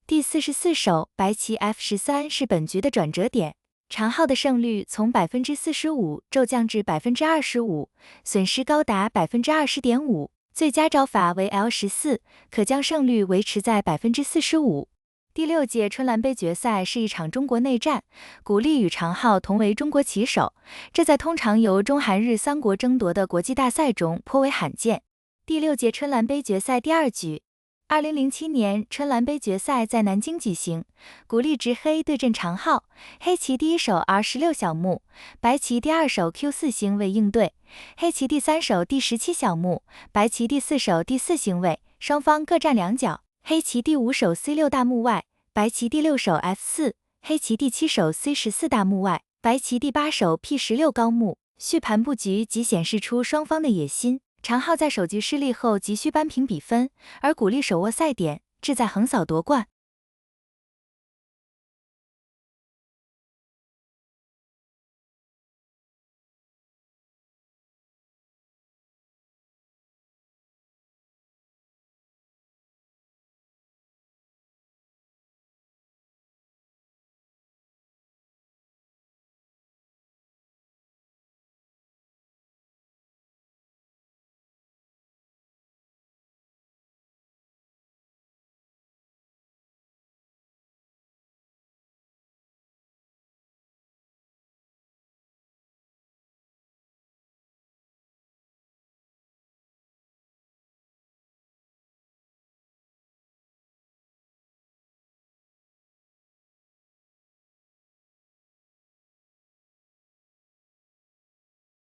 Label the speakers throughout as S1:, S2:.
S1: 第44手，白棋 F13是本局的转折点，长号的胜率从45%骤降至25%，损失高达20.5%。最佳招法为 L14，可将胜率维持在45%。第6届春兰杯决赛是一场中国内战，古力与长号同为中国棋手，这在通常由中韩日三国争夺的国际大赛中颇为罕见。第6届春兰杯决赛第2局，2007年春兰杯决赛在南京举行，古力执黑对阵长号，黑棋第1手 R16小目，白棋第2手 Q4 星位应对，黑棋第3手第17小目，白棋第4手第4星位，双方各占2角。黑棋第5手 C6 大目外，白棋第6手 F4，黑棋第7手 C14 大目外，白棋第8手 P16 高目。续盘布局即显示出双方的野心。长号在首局失利后急需扳平比分，而古力手握赛点，志在横扫夺冠。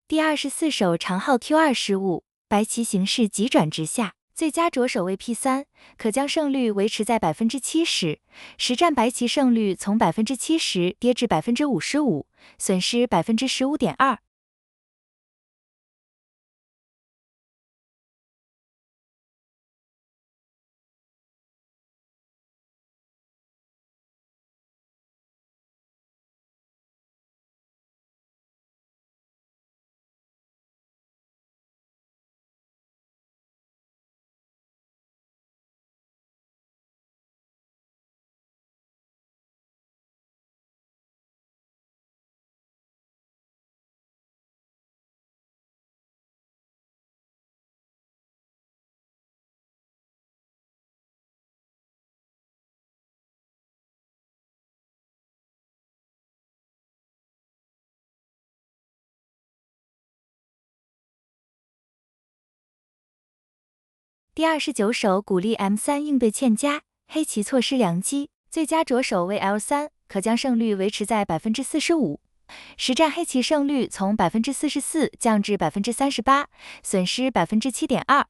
S1: 第24手长号 Q2 失误，白棋形势急转直下，最佳着手为 P3，可将胜率维持在70%，实战白棋胜率从70%跌至55%，损失15.2%。第29手古力 M3 应对欠佳，黑棋错失良机，最佳着手为 L3，可将胜率维持在45%。实战黑棋胜率从44%降至38%，损失7.2%。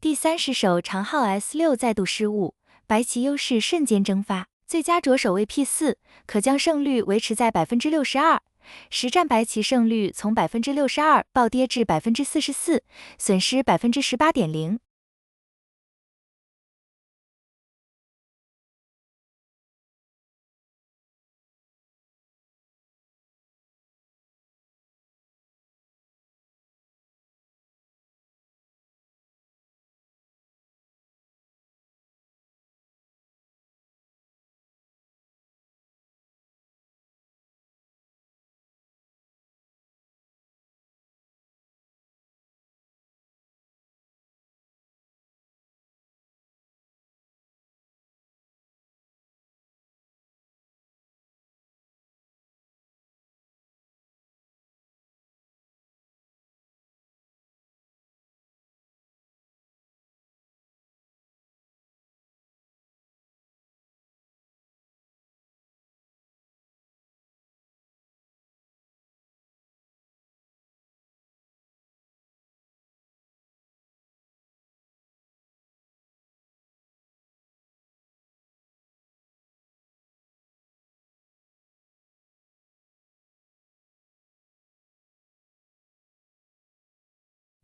S1: 第30手长号 S6 再度失误，白棋优势瞬间蒸发，最佳着手为 P4，可将胜率维持在62%。实战白棋胜率从62%暴跌至44%，损失18.0%。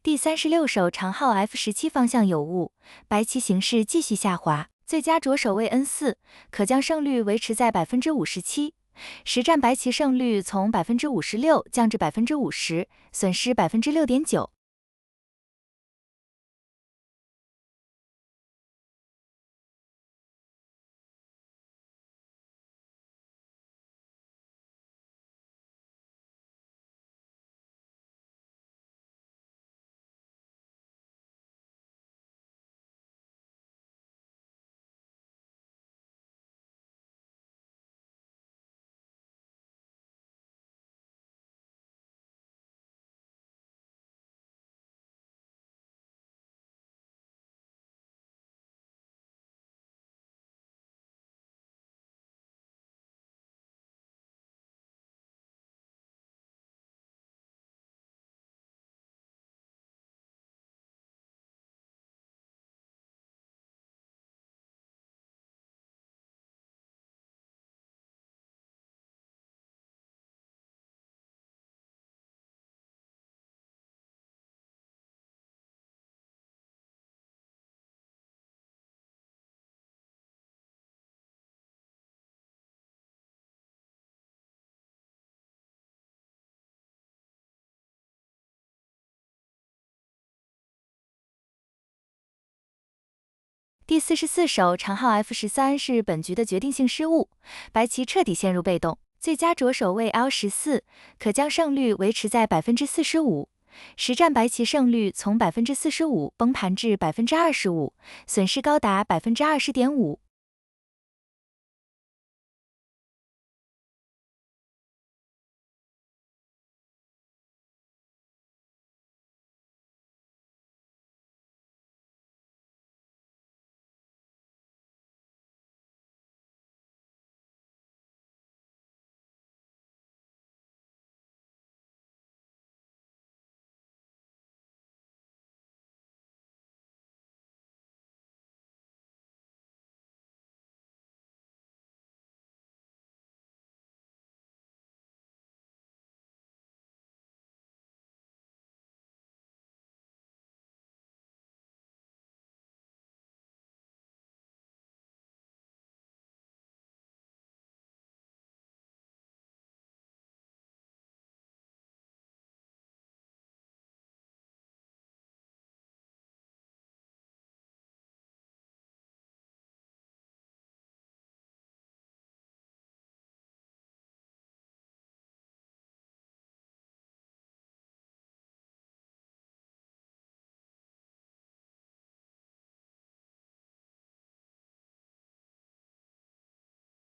S1: 第36手长号 F17方向有误，白棋形势继续下滑，最佳着手位 N4，可将胜率维持在57%。实战白棋胜率从56%降至50%，损失6.9%。第44手长号 F13是本局的决定性失误，白棋彻底陷入被动，最佳着手位 L14，可将胜率维持在45%。实战白棋胜率从45%崩盘至25%，损失高达20.5%。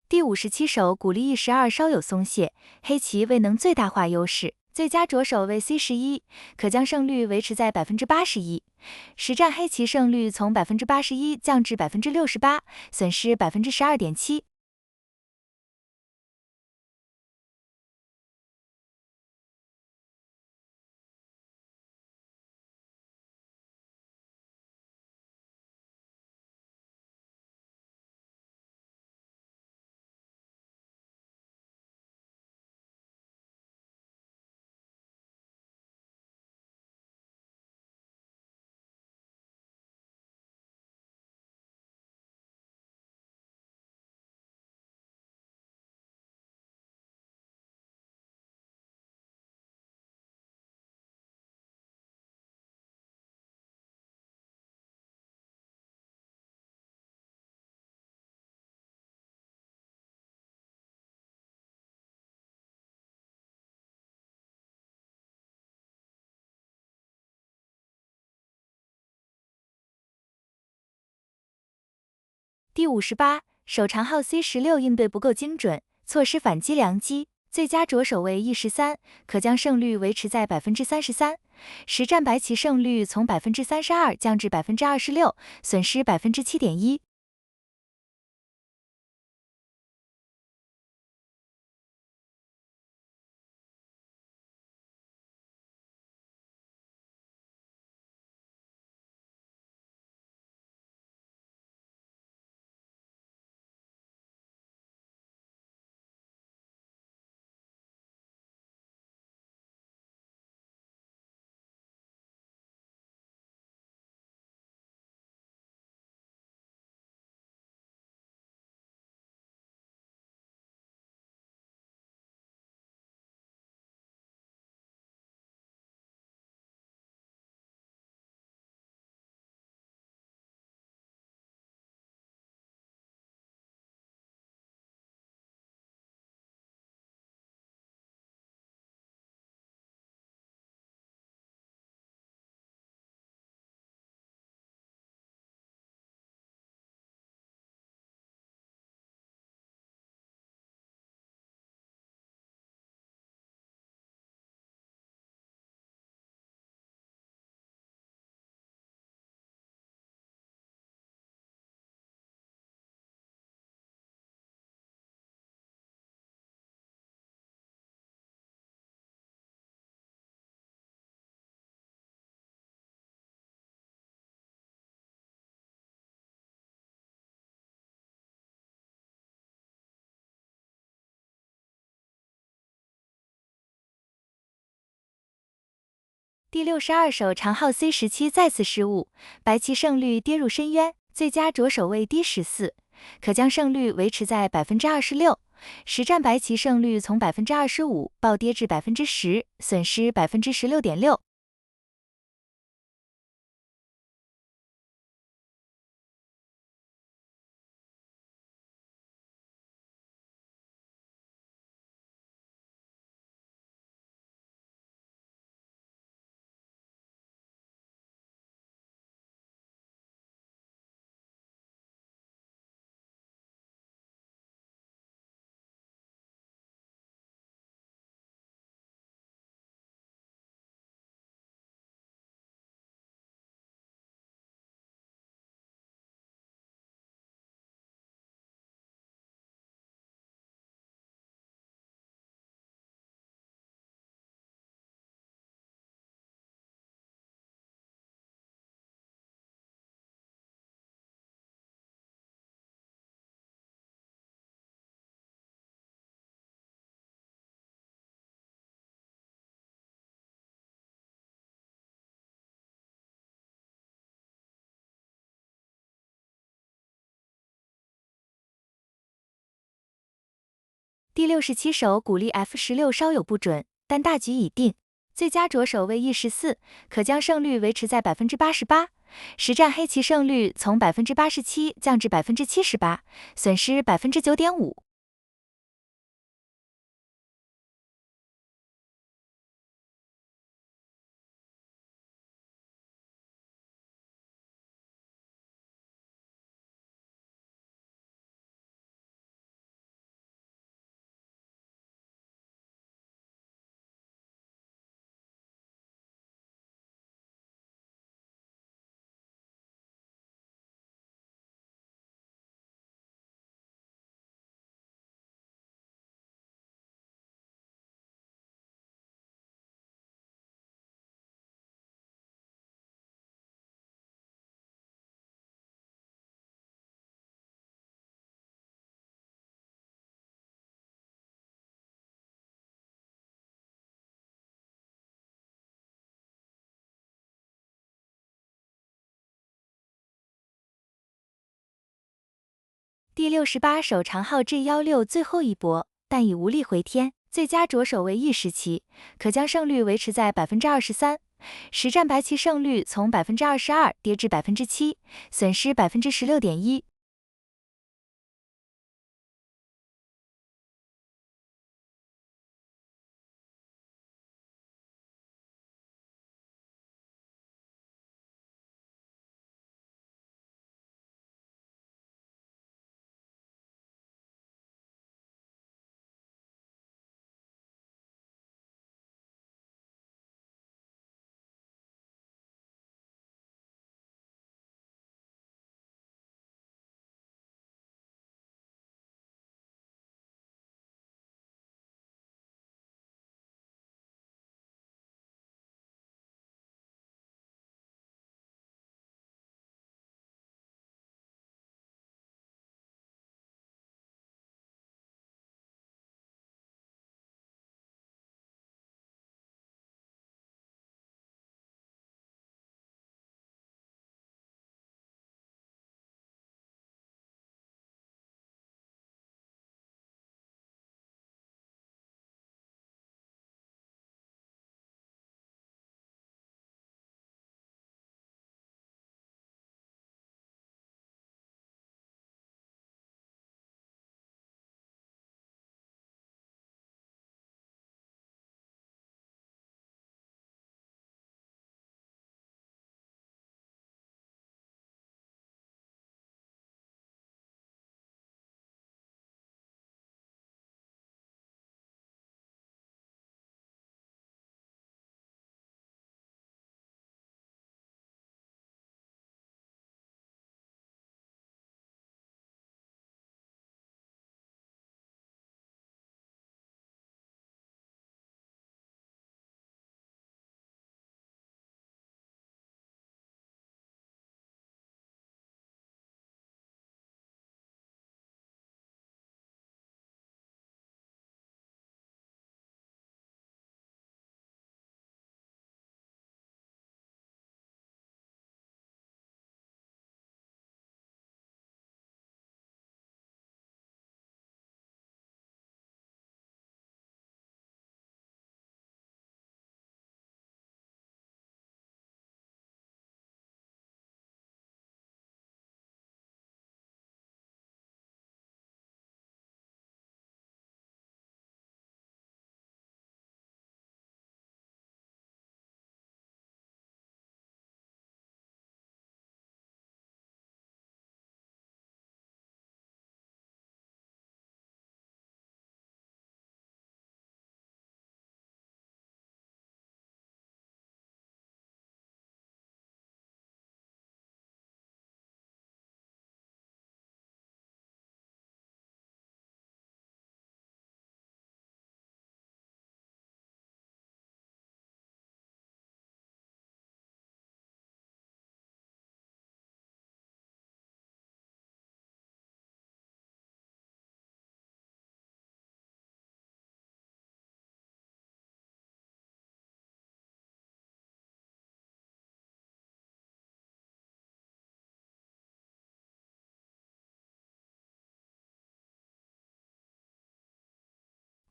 S1: 第57手鼓励E12稍有松懈，黑棋未能最大化优势，最佳着手为 C11，可将胜率维持在81%。实战黑棋胜率从81%降至68%，损失12.7%。第58手长号 C16应对不够精准，错失反击良机，最佳着手为 E13，可将胜率维持在33%。实战白棋胜率从32%降至26%，损失7.1%。第62手长号 C17再次失误，白棋胜率跌入深渊，最佳着手位 D14，可将胜率维持在26%。实战白棋胜率从25%暴跌至10%，损失16.6%。第67手鼓励 F16稍有不准，但大局已定。最佳着手位 E14，可将胜率维持在88%。实战黑棋胜率从87%降至78%，损失9.5%。第68手长号 G16最后一搏，但已无力回天。最佳着手为E17，可将胜率维持在23%。实战白棋胜率从22%跌至7%，损失16.1%。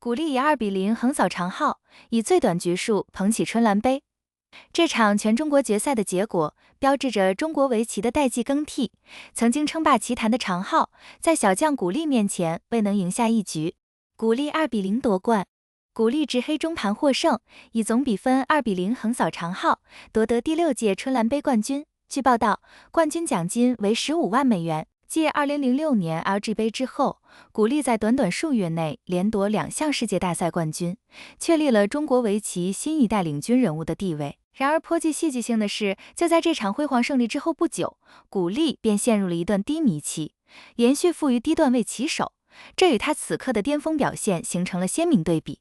S1: 古力以2-0横扫长浩，以最短局数捧起春兰杯。这场全中国决赛的结果，标志着中国围棋的代际更替。曾经称霸棋坛的长浩，在小将古力面前未能赢下一局，古力2-0夺冠。古力执黑中盘获胜，以总比分2-0横扫长浩，夺得第6届春兰杯冠军。据报道，冠军奖金为15万美元。继2006年 LG 杯之后，古力在短短数月内连夺2项世界大赛冠军，确立了中国围棋新一代领军人物的地位。然而颇具戏剧性的是，就在这场辉煌胜利之后不久，古力便陷入了一段低迷期，连续负于低段位棋手，这与他此刻的巅峰表现形成了鲜明对比。